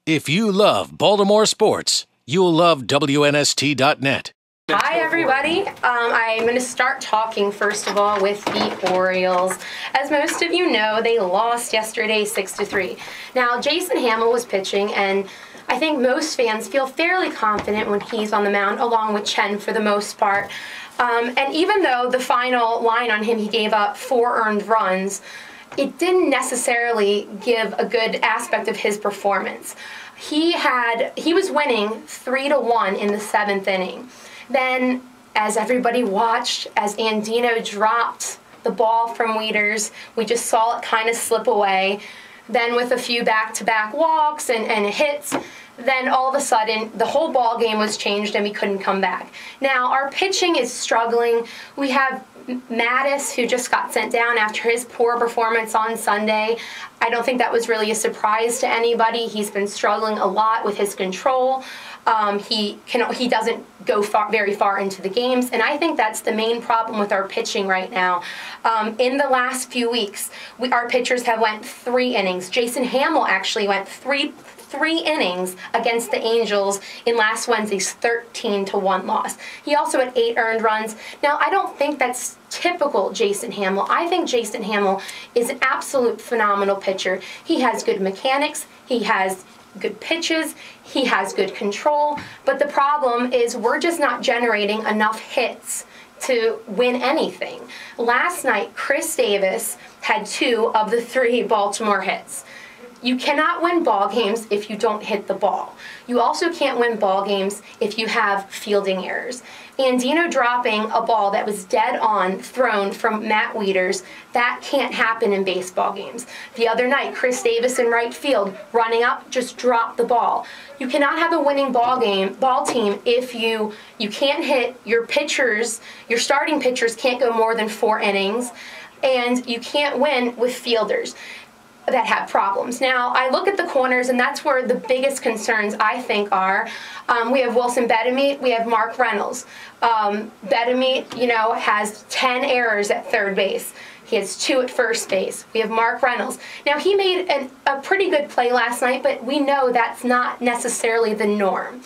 If you love Baltimore sports, you'll love WNST.net. Hi, everybody. I'm going to start talking, first of all, with the Orioles. As most of you know, they lost yesterday 6-3. Now, Jason Hamill was pitching, and I think most fans feel fairly confident when he's on the mound, along with Chen for the most part. And even though the final line on him, he gave up 4 earned runs, it didn't necessarily give a good aspect of his performance. He was winning 3-1 in the 7th inning. Then, as everybody watched, as Andino dropped the ball from Wieters, we just saw it kind of slip away. Then with a few back-to-back walks and hits, then all of a sudden the whole ball game was changed and we couldn't come back. Now our pitching is struggling. We have Mattis, who just got sent down after his poor performance on Sunday. I don't think that was really a surprise to anybody. He's been struggling a lot with his control. He doesn't go very far into the games, and I think that's the main problem with our pitching right now. In the last few weeks, our pitchers have went 3 innings. Jason Hamill actually went three innings against the Angels in last Wednesday's 13-1 loss. He also had 8 earned runs. Now, I don't think that's typical Jason Hamill. I think Jason Hamill is an absolute phenomenal pitcher. He has good mechanics. He has good pitches, he has good control, but the problem is we're just not generating enough hits to win anything. Last night, Chris Davis had 2 of the 3 Baltimore hits. You cannot win ball games if you don't hit the ball. You also can't win ball games if you have fielding errors. Andino dropping a ball that was dead on thrown from Matt Wieters, that can't happen in baseball games. The other night, Chris Davis in right field, running up, just dropped the ball. You cannot have a winning ball team if you can't hit your pitchers, your starting pitchers can't go more than 4 innings, and you can't win with fielders that have problems. Now, I look at the corners, and that's where the biggest concerns, I think, are. We have Wilson Betemit, we have Mark Reynolds. Betemit, has 10 errors at third base. He has 2 at first base. We have Mark Reynolds. Now, he made a pretty good play last night, but we know that's not necessarily the norm.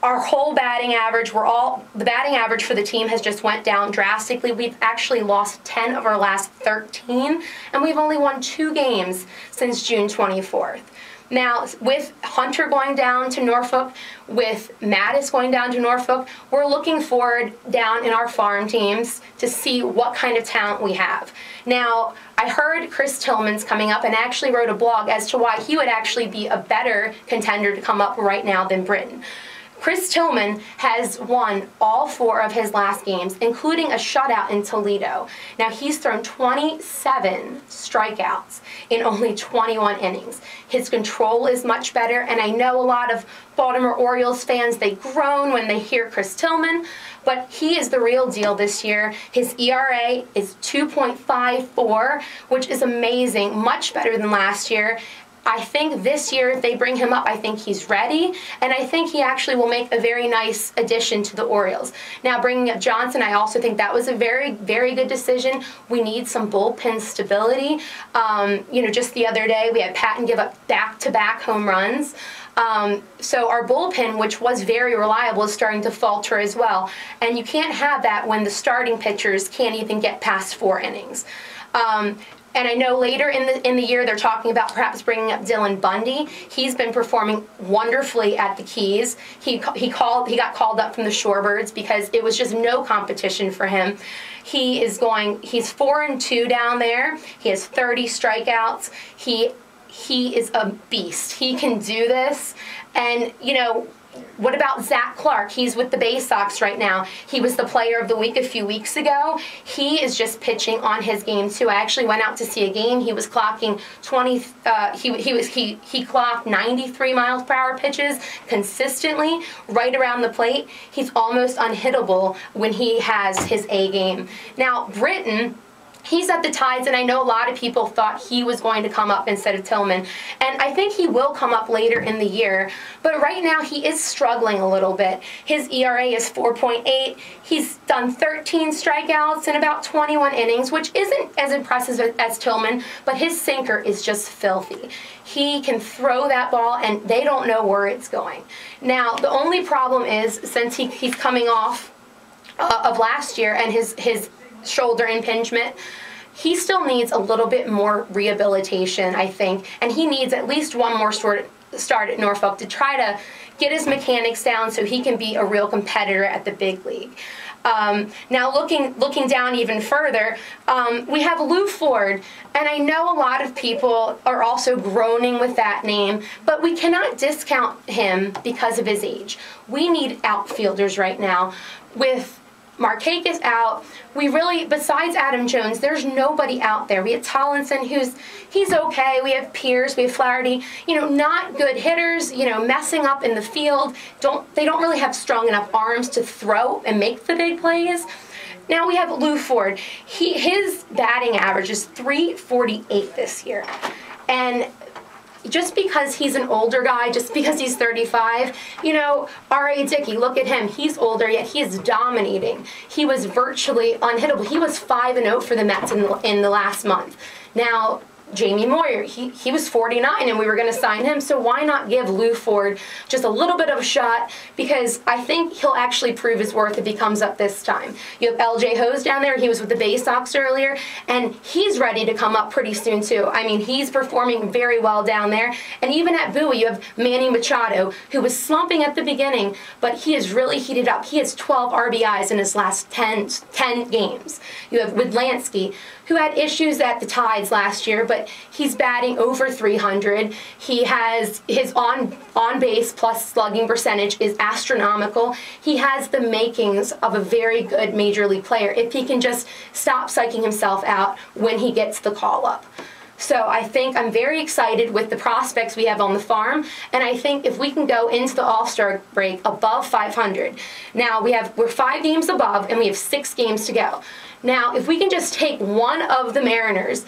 Our whole batting average, the batting average for the team has just went down drastically. We've actually lost 10 of our last 13, and we've only won 2 games since June 24th. Now, with Hunter going down to Norfolk, with Mattis going down to Norfolk, we're looking forward down in our farm teams to see what kind of talent we have. Now, I heard Chris Tillman's coming up and actually wrote a blog as to why he would actually be a better contender to come up right now than Britton. Chris Tillman has won all 4 of his last games, including a shutout in Toledo. Now, he's thrown 27 strikeouts in only 21 innings. His control is much better, and I know a lot of Baltimore Orioles fans, they groan when they hear Chris Tillman, but he is the real deal this year. His ERA is 2.54, which is amazing, much better than last year. I think this year, if they bring him up, I think he's ready, and I think he actually will make a very nice addition to the Orioles. Now, bringing up Johnson, I also think that was a very, very good decision. We need some bullpen stability. Just the other day, we had Patton give up back-to-back home runs. So our bullpen, which was very reliable, is starting to falter as well. And you can't have that when the starting pitchers can't even get past 4 innings. And I know later in the year they're talking about perhaps bringing up Dylan Bundy. He's been performing wonderfully at the Keys. He got called up from the Shorebirds because it was just no competition for him. He's 4-2 down there. He has 30 strikeouts. He is a beast. He can do this. And what about Zach Clark? He's with the Bay Sox right now. He was the player of the week a few weeks ago. He is just pitching on his game too. I actually went out to see a game. He was clocking he clocked 93 miles per hour pitches consistently right around the plate. He's almost unhittable when he has his A game. Now, Britton He's at the Tides, and I know a lot of people thought he was going to come up instead of Tillman. And I think he will come up later in the year. But right now, he is struggling a little bit. His ERA is 4.8. He's done 13 strikeouts in about 21 innings, which isn't as impressive as Tillman, but his sinker is just filthy. He can throw that ball, and they don't know where it's going. Now, the only problem is, since he's coming off of last year and his shoulder impingement, he still needs a little bit more rehabilitation, I think, and he needs at least one more start at Norfolk to try to get his mechanics down so he can be a real competitor at the big league. Now looking down even further, we have Lou Ford, and I know a lot of people are also groaning with that name, but we cannot discount him because of his age. We need outfielders right now. With Markakis out, we really, besides Adam Jones, there's nobody out there. We have Tollinson, he's okay. We have Pierce, we have Flaherty, not good hitters, messing up in the field. They don't really have strong enough arms to throw and make the big plays. Now we have Lou Ford. His batting average is .348 this year. And just because he's an older guy, just because he's 35, R.A. Dickey, look at him. He's older, yet he is dominating. He was virtually unhittable. He was 5-0 for the Mets in the last month. Now, Jamie Moyer, he was 49 and we were going to sign him, so why not give Lou Ford just a little bit of a shot, because I think he'll actually prove his worth if he comes up this time. You have L.J. Hose down there, he was with the Bay Sox earlier, and he's ready to come up pretty soon too. I mean, he's performing very well down there, and even at Bowie you have Manny Machado, who was slumping at the beginning, but he has really heated up. He has 12 RBIs in his last 10 games. You have Widlansky, who had issues at the Tides last year, but he's batting over 300. He has his on base plus slugging percentage is astronomical. He has the makings of a very good major league player if he can just stop psyching himself out when he gets the call up. So I think I'm very excited with the prospects we have on the farm, and I think if we can go into the All-Star break above 500. Now we're 5 games above and we have 6 games to go. Now, if we can just take one of the Mariners,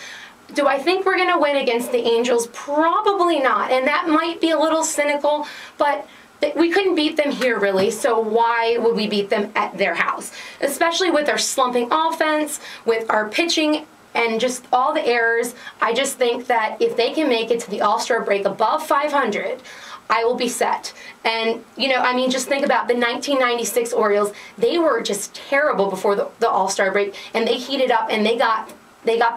do I think we're going to win against the Angels? Probably not, and that might be a little cynical, but we couldn't beat them here really, so why would we beat them at their house? Especially with our slumping offense, with our pitching, and just all the errors. I just think that if they can make it to the All-Star break above 500, I will be set. And, just think about the 1996 Orioles. They were just terrible before the All-Star break, and they heated up, and they got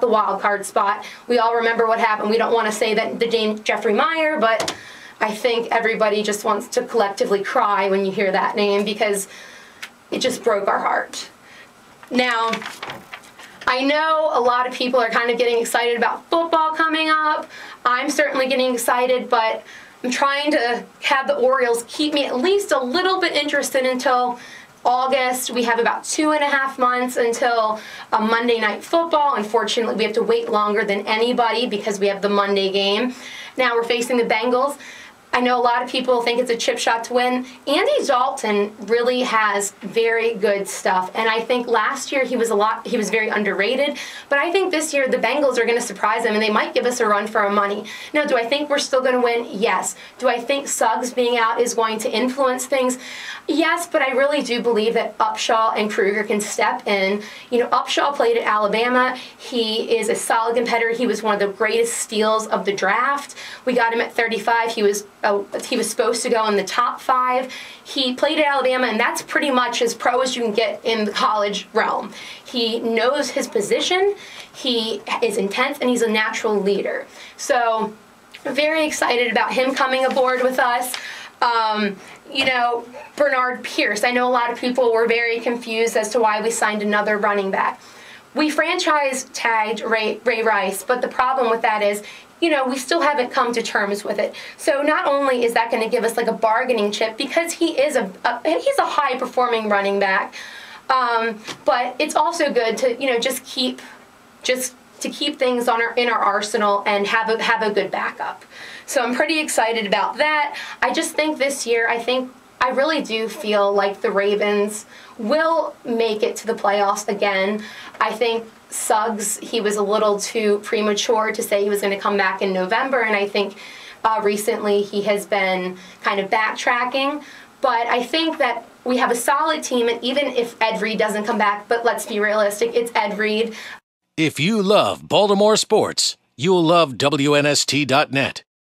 the wild card spot. We all remember what happened. We don't want to say that the name Jeffrey Meyer, but I think everybody just wants to collectively cry when you hear that name, because it just broke our heart. Now, I know a lot of people are kind of getting excited about football coming up. I'm certainly getting excited, but I'm trying to have the Orioles keep me at least a little bit interested until August. We have about 2.5 months until a Monday Night Football. Unfortunately, we have to wait longer than anybody because we have the Monday game. Now we're facing the Bengals. I know a lot of people think it's a chip shot to win. Andy Dalton really has very good stuff, and I think last year he was very underrated, but I think this year the Bengals are going to surprise them and they might give us a run for our money. Now, do I think we're still going to win? Yes. Do I think Suggs being out is going to influence things? Yes, but I really do believe that Upshaw and Kruger can step in. Upshaw played at Alabama. He is a solid competitor. He was one of the greatest steals of the draft. We got him at 35. He was supposed to go in the top 5. He played at Alabama, and that's pretty much as pro as you can get in the college realm. He knows his position, he is intense, and he's a natural leader. So I'm very excited about him coming aboard with us. Bernard Pierce, I know a lot of people were very confused as to why we signed another running back. We franchise tagged Ray Rice, but the problem with that is, we still haven't come to terms with it. So not only is that going to give us like a bargaining chip, because he's a high performing running back, but it's also good to just to keep things in our arsenal and have a good backup. So I'm pretty excited about that. I just think this year, I really do feel like the Ravens will make it to the playoffs again. I think Suggs, he was a little too premature to say he was going to come back in November, and I think recently he has been kind of backtracking. But I think that we have a solid team, and even if Ed Reed doesn't come back, but let's be realistic, it's Ed Reed. If you love Baltimore sports, you'll love WNST.net.